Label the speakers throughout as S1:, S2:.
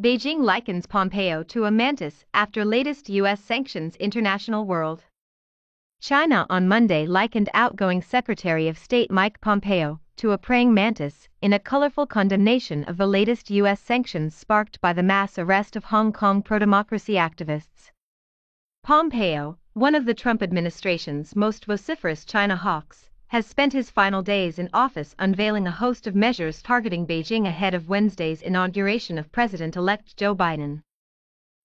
S1: Beijing likens Pompeo to a mantis after latest U.S. sanctions. International world. China on Monday likened outgoing Secretary of State Mike Pompeo to a praying mantis in a colorful condemnation of the latest U.S. sanctions sparked by the mass arrest of Hong Kong pro-democracy activists. Pompeo, one of the Trump administration's most vociferous China hawks, has spent his final days in office unveiling a host of measures targeting Beijing ahead of Wednesday's inauguration of President-elect Joe Biden.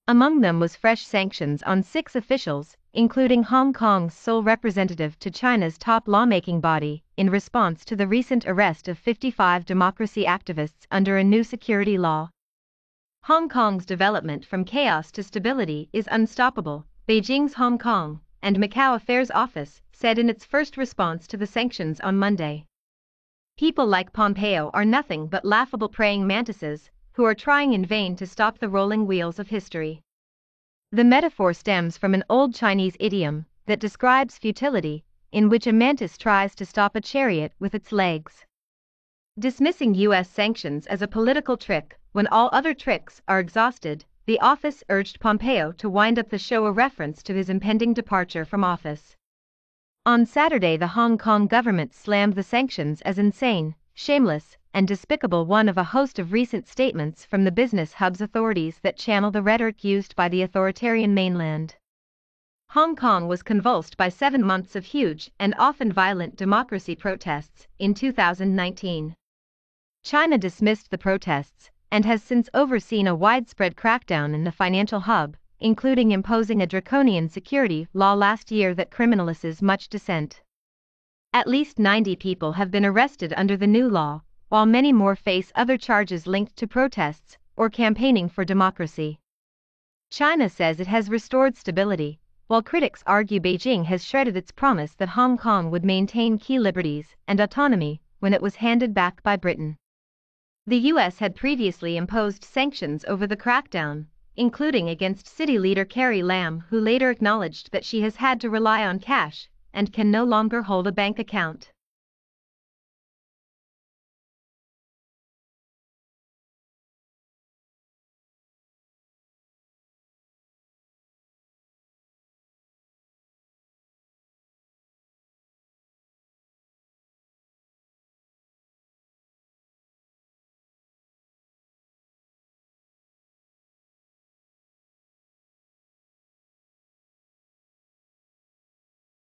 S1: Among them was fresh sanctions on 6 officials, including Hong Kong's sole representative to China's top lawmaking body, in response to the recent arrest of 55 democracy activists under a new security law. Hong Kong's development from chaos to stability is unstoppable, Beijing's Hong Kong and Macau Affairs Office said in its first response to the sanctions on Monday. People like Pompeo are nothing but laughable praying mantises, who are trying in vain to stop the rolling wheels of history. The metaphor stems from an old Chinese idiom that describes futility, in which a mantis tries to stop a chariot with its legs. Dismissing U.S. sanctions as a political trick when all other tricks are exhausted, the office urged Pompeo to wind up the show, a reference to his impending departure from office. On Saturday, the Hong Kong government slammed the sanctions as insane, shameless, and despicable, one of a host of recent statements from the business hub's authorities that channel the rhetoric used by the authoritarian mainland. Hong Kong was convulsed by 7 months of huge and often violent democracy protests in 2019. China dismissed the protests and has since overseen a widespread crackdown in the financial hub, including imposing a draconian security law last year that criminalizes much dissent. At least 90 people have been arrested under the new law, while many more face other charges linked to protests or campaigning for democracy. China says it has restored stability, while critics argue Beijing has shredded its promise that Hong Kong would maintain key liberties and autonomy when it was handed back by Britain. The U.S. had previously imposed sanctions over the crackdown, including against city leader Carrie Lam, who later acknowledged that she has had to rely on cash and can no longer hold a bank account.